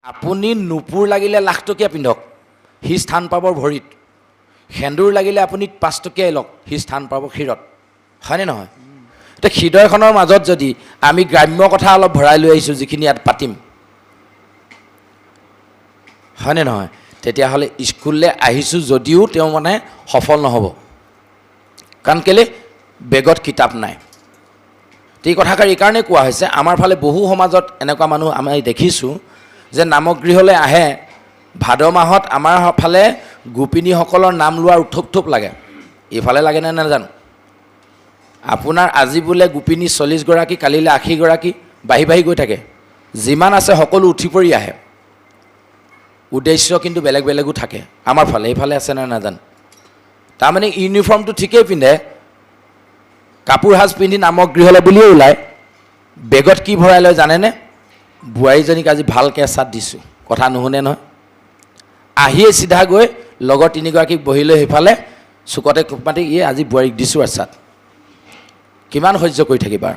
আপুনি নুপুৰ লাগিলে লাখ টকীয়া পিন্ধক, সি স্থান পাব ভৰিত। সেন্দুৰ লাগিলে আপুনি 5 টকীয়াই লওক, সি স্থান পাব শিৰত। হয়নে নহয়? এতিয়া হৃদয়খনৰ মাজত যদি আমি গ্ৰাম্য কথা অলপ ভৰাই লৈ আহিছোঁ, যিখিনি ইয়াত পাতিম, হয়নে নহয়, তেতিয়াহ'লে স্কুললৈ আহিছোঁ যদিও তেওঁ মানে সফল নহ'ব। কাৰণ কেলৈ? বেগত কিতাপ নাই। এই কথাষাৰ এইকাৰণে কোৱা হৈছে, আমাৰ ফালে বহু সমাজত এনেকুৱা মানুহ আমি দেখিছোঁ যে নামগৃহলৈ আহে, ভাদ মাহত আমাৰ ফালে গোপিনীসকলৰ নাম লোৱাৰ উথপ থপ লাগে। এইফালে লাগেনে নাজানো। আপোনাৰ আজি বোলে গোপিনী 40 গৰাকী, কালিলৈ 80 গৰাকী, বাঢ়ি বাঢ়ি গৈ থাকে। যিমান আছে সকলো উঠি পৰি আহে। উদ্দেশ্য কিন্তু বেলেগ বেলেগো থাকে আমাৰ ফালে। এইফালে আছে নে নাজানো। তাৰমানে ইউনিফৰ্মটো ঠিকেই পিন্ধে, কাপোৰ সাজ পিন্ধি নামক গৃহলৈ বুলিয়ে ওলায়, বেগত কি ভৰাই লয় জানেনে? বোৱাৰীজনীক আজি ভালকৈ এচাত দিছোঁ, কথা নুশুনে নহয়। আহিয়ে চিধা গৈ লগৰ 3গৰাকীক বহি লৈ সেইফালে চুকতে কোপ মাতি, আজি বোৱাৰীক দিছোঁ এচাত। কিমান সহ্য কৰি থাকিবা?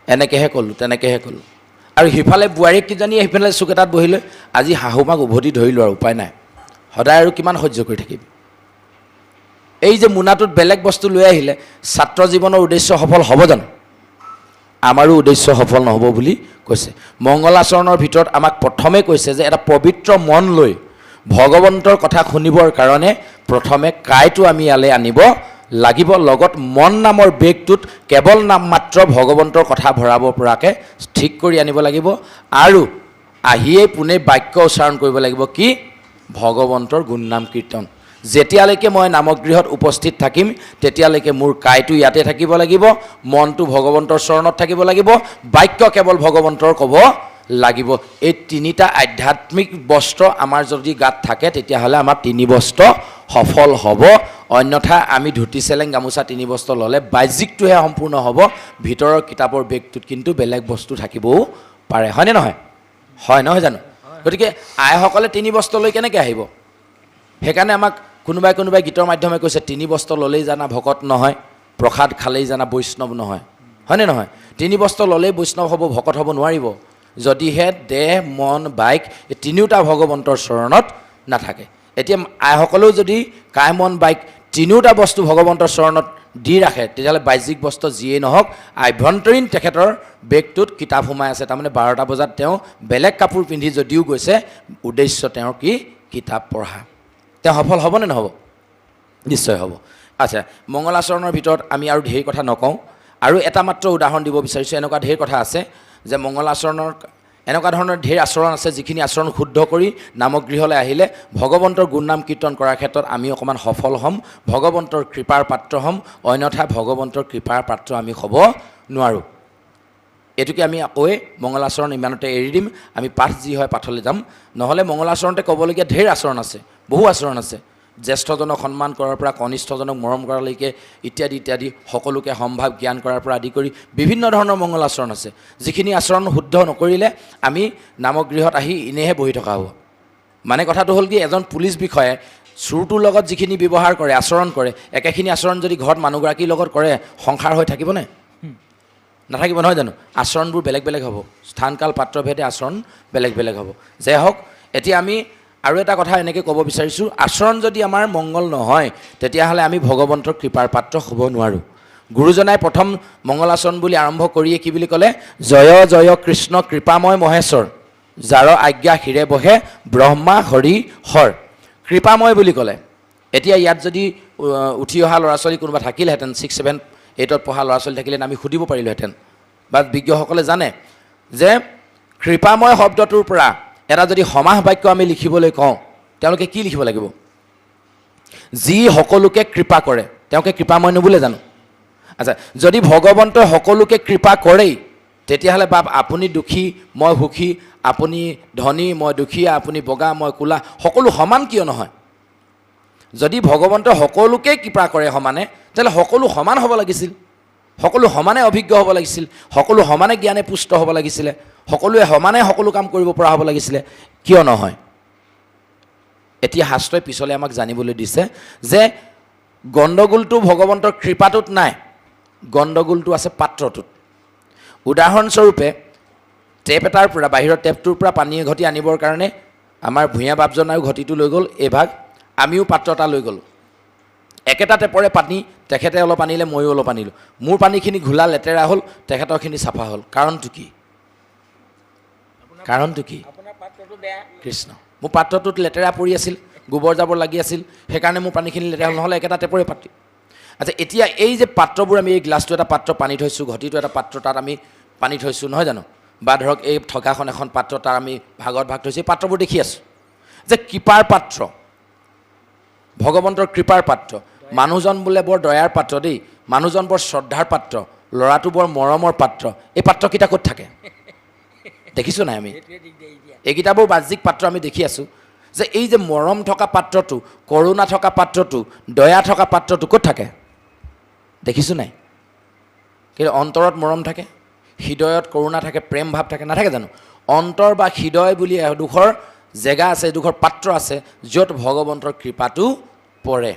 এনেকৈহে ক'লোঁ, তেনেকৈহে ক'লোঁ। আৰু সিফালে বোৱাৰীকেইজনী সেইফালে চুক এটাত বহি লৈ, আজি শাহুমাক উভতি ধৰিলোঁ আৰু উপায় নাই, সদায় আৰু কিমান সহ্য কৰি থাকিবি। এই যে মোনাটোত বেলেগ বস্তু লৈ আহিলে, ছাত্ৰ জীৱনৰ উদ্দেশ্য সফল হ'ব জানো? আমাৰো উদ্দেশ্য সফল নহ'ব বুলি কৈছে। মংগলাচৰণৰ ভিতৰত আমাক প্ৰথমে কৈছে যে এটা পবিত্ৰ মন লৈ ভগৱন্তৰ কথা শুনিবৰ কাৰণে প্ৰথমে কাইটো আমি ইয়ালৈ আনিব লাগিব। লগত মন নামৰ বেগটোত কেৱল নাম মাত্ৰ ভগৱন্তৰ কথা ভৰাব পৰাকৈ ঠিক কৰি আনিব লাগিব। আৰু আহিয়েই পোনে বাক্য উচ্চাৰণ কৰিব লাগিব, কি? ভগৱন্তৰ গুণনাম কীৰ্তন। যেতিয়ালৈকে মই নামগৃহত উপস্থিত থাকিম, তেতিয়ালৈকে মোৰ কাইটো ইয়াতে থাকিব লাগিব, মনটো ভগৱন্তৰ চৰণত থাকিব লাগিব, বাক্য কেৱল ভগৱন্তৰ ক'ব লাগিব। এই 3টা আধ্যাত্মিক বস্ত্ৰ আমাৰ যদি গাত থাকে, তেতিয়াহ'লে আমাৰ 3 বস্ত্ৰ সফল হ'ব। অন্যথা আমি ধুতি চেলেং গামোচা 3 বস্ত্ৰ ল'লে বাহ্যিকটোহে সম্পূৰ্ণ হ'ব, ভিতৰৰ কিতাপৰ বেগটোত কিন্তু বেলেগ বস্তু থাকিবও পাৰে। হয়নে নহয়? হয় নহয় জানো? গতিকে আইসকলে 3 বস্ত্ৰ লৈ কেনেকৈ আহিব? সেইকাৰণে আমাক কোনোবাই গীতৰ মাধ্যমে কৈছে, 3 বস্ত্ৰ ল'লেই জানা ভকত নহয়, প্ৰসাদ খালেই জানা বৈষ্ণৱ নহয়। হয়নে নহয়? 3 বস্ত্ৰ ল'লেই বৈষ্ণৱ হ'ব, ভকত হ'ব নোৱাৰিব, যদিহে দেহ মন বাইক এই 3টা ভগৱন্তৰ চৰণত নাথাকে। এতিয়া আইসকলেও যদি কায় মন বাইক 3টা বস্তু ভগৱন্তৰ চৰণত দি ৰাখে, তেতিয়াহ'লে বাহ্যিক বস্তু যিয়েই নহওক, আভ্যন্তৰীণ তেখেতৰ বেগটোত কিতাপ সোমাই আছে। তাৰমানে 12টা বজাত তেওঁ বেলেগ কাপোৰ পিন্ধি যদিও গৈছে, উদ্দেশ্য তেওঁৰ কি? কিতাপ পঢ়া। তেওঁ সফল হ'বনে নহ'ব? নিশ্চয় হ'ব। আচ্ছা, মংগলাচৰণৰ ভিতৰত আমি আৰু ঢেৰ কথা নকওঁ, আৰু এটা মাত্ৰ উদাহৰণ দিব বিচাৰিছোঁ। এনেকুৱা ঢেৰ কথা আছে যে মংগলাচৰণৰ এনেকুৱা ধৰণৰ ঢেৰ আচৰণ আছে, যিখিনি আচৰণ শুদ্ধ কৰি নামগৃহলৈ আহিলে ভগৱন্তৰ গুণনাম কীৰ্তন কৰাৰ ক্ষেত্ৰত আমি অকণমান সফল হ'ম, ভগৱন্তৰ কৃপাৰ পাত্ৰ হ'ম। অন্যথা ভগৱন্তৰ কৃপাৰ পাত্ৰ আমি হ'ব নোৱাৰোঁ। এইটোকে আমি আকৌৱে মংগলাচৰণ ইমানতে এৰি দিম। আমি পাঠ যি হয় পাঠলৈ যাম। নহ'লে মংগলাচৰণতে ক'বলগীয়া ঢেৰ আচৰণ আছে, বহু আচৰণ আছে। জ্যেষ্ঠজনক সন্মান কৰাৰ পৰা কনিষ্ঠজনক মৰম কৰালৈকে ইত্যাদি ইত্যাদি, সকলোকে সম্ভাৱ জ্ঞান কৰাৰ পৰা আদি কৰি বিভিন্ন ধৰণৰ মংগল আচৰণ আছে, যিখিনি আচৰণ শুদ্ধ নকৰিলে আমি নামগৃহত আহি এনেহে বহি থকা হ'ব। মানে কথাটো হ'ল কি, এজন পুলিচ বিষয়াই চোৰটোৰ লগত যিখিনি ব্যৱহাৰ কৰে, আচৰণ কৰে, একেখিনি আচৰণ যদি ঘৰত মানুহগৰাকীৰ লগত কৰে, সংসাৰ হৈ থাকিবনে? নাথাকিব নহয় জানো? আচৰণবোৰ বেলেগ বেলেগ হ'ব, স্থান কাল পাত্ৰভেদে আচৰণ বেলেগ বেলেগ হ'ব। যে হওক, এতিয়া আমি আৰু এটা কথা এনেকৈ ক'ব বিচাৰিছোঁ, আচৰণ যদি আমাৰ মংগল নহয়, তেতিয়াহ'লে আমি ভগৱন্তৰ কৃপাৰ পাত্ৰ হ'ব নোৱাৰোঁ। গুৰুজনাই প্ৰথম মংগলাচৰণ বুলি আৰম্ভ কৰিয়ে কি বুলি ক'লে? জয় জয় কৃষ্ণ কৃপাময় মহেশ্বৰ, যাৰ আজ্ঞা শিৰে বহে ব্ৰহ্মা হৰি হৰ। কৃপাময় বুলি ক'লে। এতিয়া ইয়াত যদি উঠি অহা ল'ৰা ছোৱালী কোনোবা থাকিলহেঁতেন, 6, 7, 8ত পঢ়া ল'ৰা ছোৱালী থাকিলে আমি সুধিব পাৰিলোহেঁতেন, বা বিজ্ঞসকলে জানে যে কৃপাময় শব্দটোৰ পৰা এটা যদি সমাহ বাক্য আমি লিখিবলৈ কওঁ, তেওঁলোকে কি লিখিব লাগিব? যি সকলোকে কৃপা কৰে, তেওঁকে কৃপাময় নোবোলে জানো? আচ্ছা, যদি ভগৱন্তই সকলোকে কৃপা কৰেই, তেতিয়াহ'লে বাপ আপুনি দুখী মই সুখী, আপুনি ধনী মই দুখীয়া, আপুনি বগা মই ক'লা, সকলো সমান কিয় নহয়? যদি ভগৱন্তই সকলোকে কৃপা কৰে সমানে, তেতিয়াহ'লে সকলো সমান হ'ব লাগিছিল, সকলো সমানে অভিজ্ঞ হ'ব লাগিছিল, সকলো সমানে জ্ঞানে পুষ্ট হ'ব লাগিছিলে, সকলোৱে সমানে সকলো কাম কৰিব পৰা হ'ব লাগিছিলে। কিয় নহয়? এতিয়া শাস্ত্ৰই পিছলৈ আমাক জানিবলৈ দিছে যে গণ্ডগোলটো ভগৱন্তৰ কৃপাটোত নাই, গণ্ডগোলটো আছে পাত্ৰটোত। উদাহৰণস্বৰূপে টেপ এটাৰ পৰা বাহিৰৰ টেপটোৰ পৰা পানী ঘটি আনিবৰ কাৰণে আমাৰ ভূঞা বাপজনায়ো ঘটিটো লৈ গ'ল এইভাগ, আমিও পাত্ৰ এটা লৈ গ'লোঁ। একেটা টেপৰে পানী, তেখেতে অলপ আনিলে, ময়ো অলপ আনিলোঁ। মোৰ পানীখিনি ঘোলা লেতেৰা হ'ল, তেখেতৰখিনি চাফা হ'ল। কাৰণটো কি? কাৰণটো কি? কৃষ্ণ, মোৰ পাত্ৰটোত লেতেৰা পৰি আছিল, গোবৰ জাবৰ লাগি আছিল, সেইকাৰণে মোৰ পানীখিনি লেতেৰা হ'ল, নহ'লে একেটা টেপৰে পাতি। আচ্ছা, এতিয়া এই যে পাত্ৰবোৰ আমি, এই গ্লাছটো এটা পাত্ৰ পানী থৈছোঁ, ঘটিটো এটা পাত্ৰ তাত আমি পানী থৈছোঁ, নহয় জানো? বা ধৰক এই থকাখন এখন পাত্ৰ তাৰ আমি ভাগত ভাগ থৈছোঁ, এই পাত্ৰবোৰ দেখি আছোঁ যে কৃপাৰ পাত্ৰ, ভগৱন্তৰ কৃপাৰ পাত্ৰ। মানুহজন বোলে বৰ দয়াৰ পাত্ৰ দেই, মানুহজন বৰ শ্ৰদ্ধাৰ পাত্ৰ, ল'ৰাটো বৰ মৰমৰ পাত্ৰ। এই পাত্ৰকেইটা ক'ত থাকে? দেখিছোঁ নাই আমি? এইকেইটাবোৰ বাহ্যিক পাত্ৰ আমি দেখি আছোঁ যে এই যে মৰম থকা পাত্ৰটো, কৰুণা থকা পাত্ৰটো, দয়া থকা পাত্ৰটো ক'ত থাকে? দেখিছোঁ নাই? কিন্তু অন্তৰত মৰম থাকে, হৃদয়ত কৰোণা থাকে, প্ৰেম ভাৱ থাকে, নাথাকে জানো? অন্তৰ বা হৃদয় বুলি এডোখৰ জেগা আছে, এডোখৰ পাত্ৰ আছে, য'ত ভগৱন্তৰ কৃপাটো পৰে।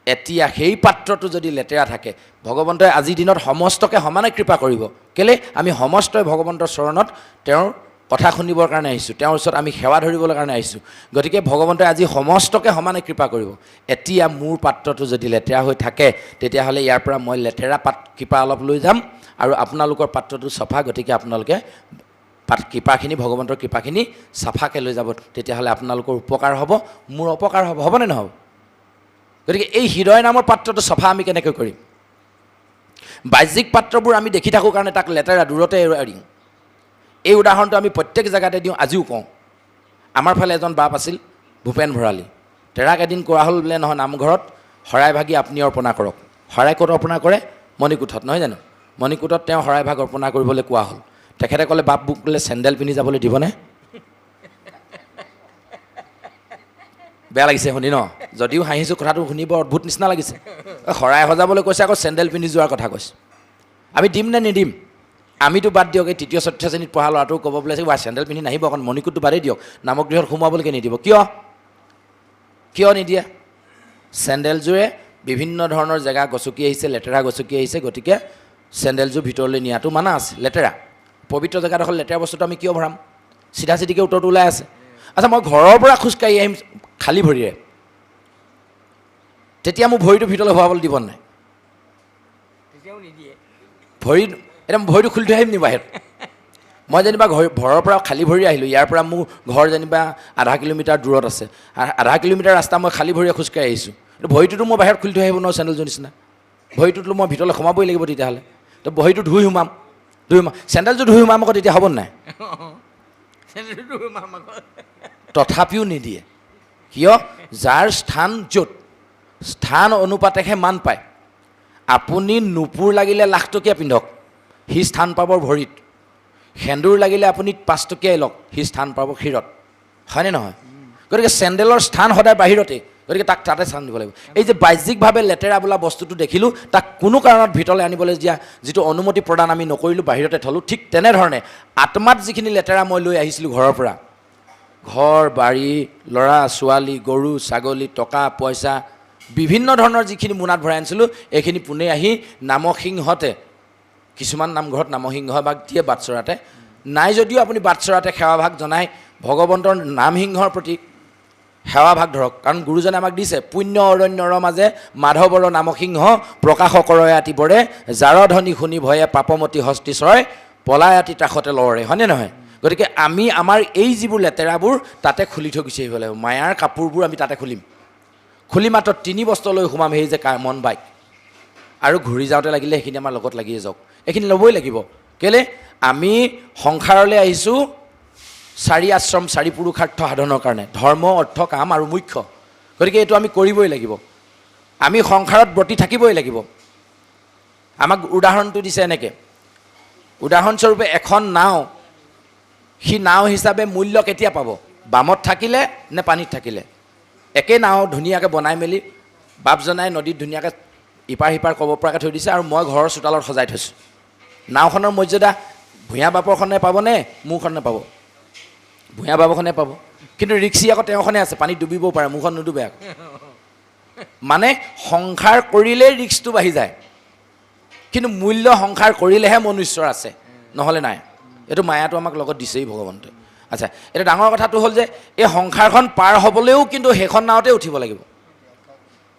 এতিয়া সেই পাত্ৰটো যদি লেতেৰা থাকে, ভগৱন্তই আজিৰ দিনত সমস্তকে সমানে কৃপা কৰিব। কেলৈ? আমি সমস্তই ভগৱন্তৰ চৰণত তেওঁৰ কথা শুনিবৰ কাৰণে আহিছোঁ, তেওঁৰ ওচৰত আমি সেৱা ধৰিবৰ কাৰণে আহিছোঁ। গতিকে ভগৱন্তই আজি সমস্তকে সমানে কৃপা কৰিব। এতিয়া মোৰ পাত্ৰটো যদি লেতেৰা হৈ থাকে, তেতিয়াহ'লে ইয়াৰ পৰা মই লেতেৰা কৃপা অলপ লৈ যাম, আৰু আপোনালোকৰ পাত্ৰটো চফা, গতিকে আপোনালোকে কৃপাখিনি, ভগৱন্তৰ কৃপাখিনি চাফাকৈ লৈ যাব। তেতিয়াহ'লে আপোনালোকৰ উপকাৰ হ'ব, মোৰ অপকাৰ হ'ব, হ'বনে নহ'ব? গতিকে এই হৃদয় নামৰ পাত্ৰটো চফা আমি কেনেকৈ কৰিম? বাহ্যিক পাত্ৰবোৰ আমি দেখি থাকোঁ কাৰণে তাক লেতেৰা দূৰতে এৰাই দিওঁ। এই উদাহৰণটো আমি প্ৰত্যেক জেগাতে দিওঁ, আজিও কওঁ। আমাৰ ফালে এজন বাপ আছিল, ভূপেন ভৰালী। তেৰাক এদিন কোৱা হ'ল বোলে, নহয়, নামঘৰত শৰাই ভাগি আপুনি অৰ্পণা কৰক। শৰাই ক'ত অৰ্পণা কৰে? মণিকূটত, নহয় জানো? মণিকূটত তেওঁ শৰাই ভাগ অৰ্পণা কৰিবলৈ কোৱা হ'ল। তেখেতে ক'লে, বাপ মোক বোলে চেণ্ডেল পিন্ধি যাবলৈ দিবনে? বেয়া লাগিছে শুনি ন? যদিও হাঁহিছোঁ, কথাটো শুনি বৰ অদ্ভুত নিচিনা লাগিছে। শৰাই সজাবলৈ কৈছে, আকৌ চেণ্ডেল পিন্ধি যোৱাৰ কথা কৈছে। আমি দিম নে নিদিম? আমিতো বাদ দিয়ক, এই তৃতীয় চতুৰ্থ শ্ৰেণীত পঢ়া ল'ৰাটো ক'ব বোলে, চেণ্ডেল পিন্ধি নাহিব, অকণ মণিকূটটো বাদেই দিয়ক, নামগৃহত সোমাবলৈকে নিদিব। কিয় নিদিয়ে? চেণ্ডেলযোৰে বিভিন্ন ধৰণৰ জেগা গচকি আহিছে, লেতেৰা গচকি আহিছে, গতিকে চেণ্ডেলযোৰ ভিতৰলৈ নিয়াটো মানা আছে। লেতেৰা পবিত্ৰ জেগাডোখৰ লেতেৰা বস্তুটো আমি কিয় ভৰাম? চিধা চিধিকৈ উত্তৰটো ওলাই আছে। আচ্ছা, মই ঘৰৰ পৰা খোজকাঢ়ি আহিম খালী ভৰিৰে, তেতিয়া মোৰ ভৰিটো ভিতৰলৈ ভৰাবলৈ দিব নাই? ভৰিটো খুলি থৈ আহিম নি বাহিৰত? মই যেনিবা ঘৰৰ পৰা খালী ভৰি আহিলোঁ, ইয়াৰ পৰা মোৰ ঘৰ যেনিবা আধা কিলোমিটাৰ দূৰত আছে, আধা কিলোমিটাৰ ৰাস্তা মই খালী ভৰিৰে খোজকাঢ়ি আহিছোঁ, ভৰিটোতো মই বাহিৰত খুলি থৈ আহিব নোৱাৰোঁ চেণ্ডেলযোৰ নিচিনা। ভৰিটোতো মই ভিতৰলৈ সোমাবই লাগিব তেতিয়াহ'লে। তো ভৰিটো ধুই সোমাম, চেণ্ডেলযোৰ ধুই সোমাম আকৌ, তেতিয়া হ'ব নাই? তথাপিও নিদিয়ে। কিয়? যাৰ স্থান য'ত, স্থান অনুপাতেহে মান পায়। আপুনি নুপুৰ লাগিলে লাখটকীয়া পিন্ধক, সি স্থান পাব ভৰিত। সেন্দুৰ লাগিলে আপুনি 5 টকীয়াই লওক, সি স্থান পাব শিৰত, হয়নে নহয়? গতিকে চেণ্ডেলৰ স্থান সদায় বাহিৰতেই, গতিকে তাক তাতে স্থান দিব লাগিব। এই যে বাহ্যিকভাৱে লেতেৰা বোলা বস্তুটো দেখিলোঁ, তাক কোনো কাৰণত ভিতৰলৈ আনিবলৈ দিয়া যিটো অনুমতি প্ৰদান আমি নকৰিলোঁ, বাহিৰতে থলোঁ। ঠিক তেনেধৰণে আত্মাত যিখিনি লেতেৰা মই লৈ আহিছিলোঁ ঘৰৰ পৰা, ঘৰ বাৰী, ল'ৰা ছোৱালী, গৰু ছাগলী, টকা পইচা, বিভিন্ন ধৰণৰ যিখিনি মোনাত ভৰাই আনিছিলোঁ, এইখিনি পোনে আহি নামসিংহতে, কিছুমান নামঘৰত নামসিংহ ভাগ দিয়ে, বাটচৰাতে নাই যদিও আপুনি বাটচৰাতে সেৱাভাগ জনাই ভগৱন্তৰ নামসিংহৰ প্ৰতি সেৱাভাগ ধৰক। কাৰণ গুৰুজনে আমাক দিছে, পুণ্য অৰণ্যৰ মাজে মাধৱৰ নামসিংহ, প্ৰকাশ কৰয় আতি বৰে, যাৰ ধ্বনি শুনি ভয়ে পাপমতী হস্তি চয়, পলায়তি তাসতে লৰে, হয়নে নহয়? গতিকে আমি আমাৰ এই যিবোৰ লেতেৰাবোৰ তাতে খুলি থৈ গুচি আহিব লাগিব। মায়াৰ কাপোৰবোৰ আমি তাতে খুলি মাত্ৰ 3 বস্ত্ৰলৈ সোমাম, সেই যে মন বাইক, আৰু ঘূৰি যাওঁতে লাগিলে সেইখিনি আমাৰ লগত লাগিয়ে যাওক, এইখিনি ল'বই লাগিব। কেলৈ? আমি সংসাৰলৈ আহিছোঁ 4 আশ্ৰম 4 পুৰুষাৰ্থ সাধনৰ কাৰণে, ধৰ্ম, অৰ্থ, কাম আৰু মুখ্য। গতিকে এইটো আমি কৰিবই লাগিব। আমি সংসাৰত ব্ৰতী থাকিবই লাগিব। আমাক উদাহৰণটো দিছে এনেকৈ, উদাহৰণস্বৰূপে এখন নাও, সি নাও হিচাপে মূল্য কেতিয়া পাব? বামত থাকিলে নে পানীত থাকিলে? একে নাও ধুনীয়াকৈ বনাই মেলি বাপজনাই নদীত ধুনীয়াকৈ ইপাৰ সিপাৰ ক'ব পৰাকৈ থৈ দিছে, আৰু মই ঘৰৰ চোতালত সজাই থৈছোঁ। নাওখনৰ মৰ্যাদা ভূঞা বাপৰখনে পাবনে মোৰখনে পাব? ভূঞা বাপৰখনে পাব। কিন্তু ৰিক্সি আকৌ তেওঁখনে আছে, পানীত ডুবিবও পাৰে, মোৰখন নুডুবে আকৌ। মানে সংসাৰ কৰিলেই ৰিক্সটো বাঢ়ি যায়, কিন্তু মূল্য সংসাৰ কৰিলেহে মনুষ্যৰ আছে, নহ'লে নাই। এইটো মায়াটো আমাক লগত দিছেই ভগৱন্তই। আচ্ছা, এতিয়া ডাঙৰ কথাটো হ'ল যে এই সংসাৰখন পাৰ হ'বলৈও কিন্তু সেইখন নাওতে উঠিব লাগিব।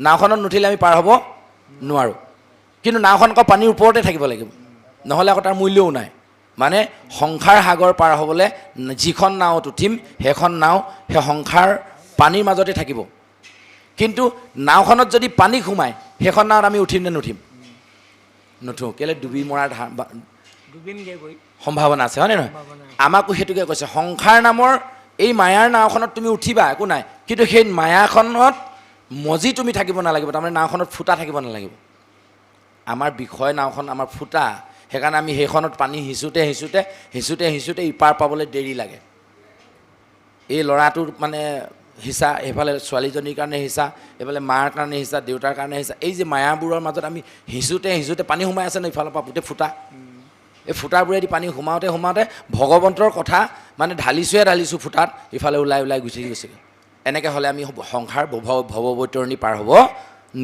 নাওখনত নুঠিলে আমি পাৰ হ'ব নোৱাৰোঁ। কিন্তু নাওখন আকৌ পানীৰ ওপৰতে থাকিব লাগিব, নহ'লে আকৌ তাৰ মূল্যও নাই। মানে সংসাৰ সাগৰ পাৰ হ'বলৈ যিখন নাৱত উঠিম সেইখন নাও সেই সংসাৰ পানীৰ মাজতে থাকিব। কিন্তু নাওখনত যদি পানী সোমায় সেইখন নাৱত আমি উঠিম নে নুঠিম? নুঠো। কেলৈ? ডুবি মৰাৰ সম্ভাৱনা আছে, হয়নে নহয়? আমাকো সেইটোকে কৈছে, সংসাৰ নামৰ এই মায়াৰ নাওখনত তুমি উঠিবা, একো নাই, কিন্তু সেই মায়াখনত মজি তুমি থাকিব নালাগিব। তাৰমানে নাওখনত ফুটা থাকিব নালাগিব। আমাৰ বিষয় নাওখন আমাৰ ফুটা, সেইকাৰণে আমি সেইখনত পানী সিঁচোতে ইপাৰ পাবলৈ দেৰি লাগে। এই ল'ৰাটোৰ মানে হিঁচা, সেইফালে ছোৱালীজনীৰ কাৰণে হিঁচা, এইফালে মাৰ কাৰণে হিঁচা, দেউতাৰ কাৰণে হিঁচা, এই যে মায়াবোৰৰ মাজত আমি সিঁচোতে পানী সোমাই আছে ন ইফালৰ পৰা গোটেই ফুটা। এই ফুটাবোৰেদি পানী সোমাওঁতে ভগৱন্তৰ কথা মানে ঢালিছোঁ ফুটাত, ইফালে ওলাই গুচি গৈছে। এনেকৈ হ'লে আমি সংসাৰ ভৱবৈতৰণী পাৰ হ'ব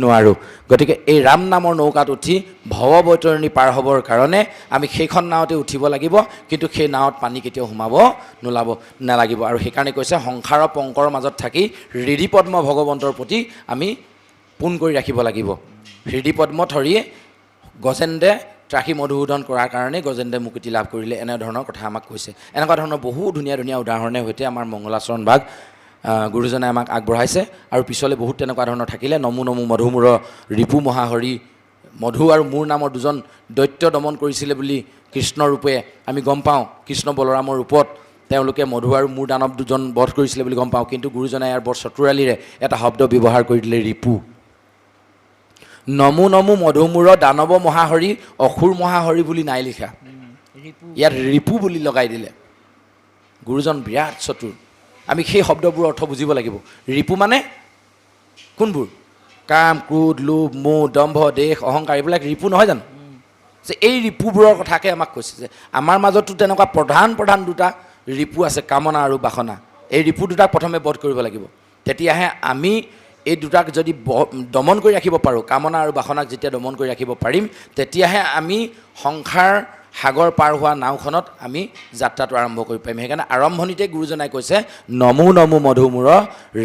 নোৱাৰোঁ। গতিকে এই ৰাম নামৰ নৌকাত উঠি ভৱবৈতৰণী পাৰ হ'বৰ কাৰণে আমি সেইখন নাৱতে উঠিব লাগিব, কিন্তু সেই নাৱত পানী কেতিয়াও সোমাব নালাগিব। আৰু সেইকাৰণে কৈছে সংসাৰৰ পংকৰ মাজত থাকি হৃদিপদ্ম ভগৱন্তৰ প্ৰতি আমি পোন কৰি ৰাখিব লাগিব। হৃদিপদ্ম ধৰি গজেন্দ্ৰে ত্ৰাসী মধুসূদন কৰাৰ কাৰণে গজেন্দ্ৰে মুকুতি লাভ কৰিলে, এনেধৰণৰ কথা আমাক কৈছে। এনেকুৱা ধৰণৰ বহু ধুনীয়া উদাহৰণে সৈতে আমাৰ মংগলাচৰণ ভাগ গুৰুজনে আমাক আগবঢ়াইছে। আৰু পিছলৈ বহুত তেনেকুৱা ধৰণৰ থাকিলে। নমু মধুমূৰ ৰিপু মহাহৰি, মধু আৰু মূৰ নামৰ দুজন দৈত্য দমন কৰিছিলে বুলি কৃষ্ণৰ ৰূপে আমি গম পাওঁ। কৃষ্ণ বলৰামৰ ৰূপত তেওঁলোকে মধু আৰু মূৰ দানৱ দুজন বধ কৰিছিলে বুলি গম পাওঁ। কিন্তু গুৰুজনাই ইয়াৰ বৰ চতুৰালিৰে এটা শব্দ ব্যৱহাৰ কৰি দিলে, ৰিপু। নমু মধুমূৰ দানৱ মহাহৰি, অসুৰ মহাহৰি বুলি নাই লিখা, ইয়াত ৰিপু বুলি লগাই দিলে। গুৰুজন বিৰাট চতুৰ। আমি সেই শব্দবোৰৰ অৰ্থ বুজিব লাগিব। ৰিপু মানে কোনবোৰ? কাম, ক্ৰোধ, লোভ, মোহ, দম্ভ, দেশ, অহংকাৰ, এইবিলাক ৰিপু নহয় জানো? যে এই ৰিপুবোৰৰ কথাকে আমাক কৈছে যে আমাৰ মাজতো তেনেকুৱা প্ৰধান দুটা ৰিপু আছে, কামনা আৰু বাসনা। এই ৰিপু দুটাক প্ৰথমে বধ কৰিব লাগিব, তেতিয়াহে আমি এই দুটাক যদি দমন কৰি ৰাখিব পাৰোঁ, কামনা আৰু বাসনাক যেতিয়া দমন কৰি ৰাখিব পাৰিম, তেতিয়াহে আমি সংসাৰ সাগৰ পাৰ হোৱা নাওখনত আমি যাত্ৰাটো আৰম্ভ কৰিব পাৰিম। সেইকাৰণে আৰম্ভণিতে গুৰুজনাই কৈছে, নমু মধুমূৰ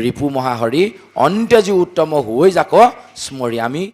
ৰিপু মহাহৰি, অন্ত্যজী উত্তম হৈ যাক স্মৰি। আমি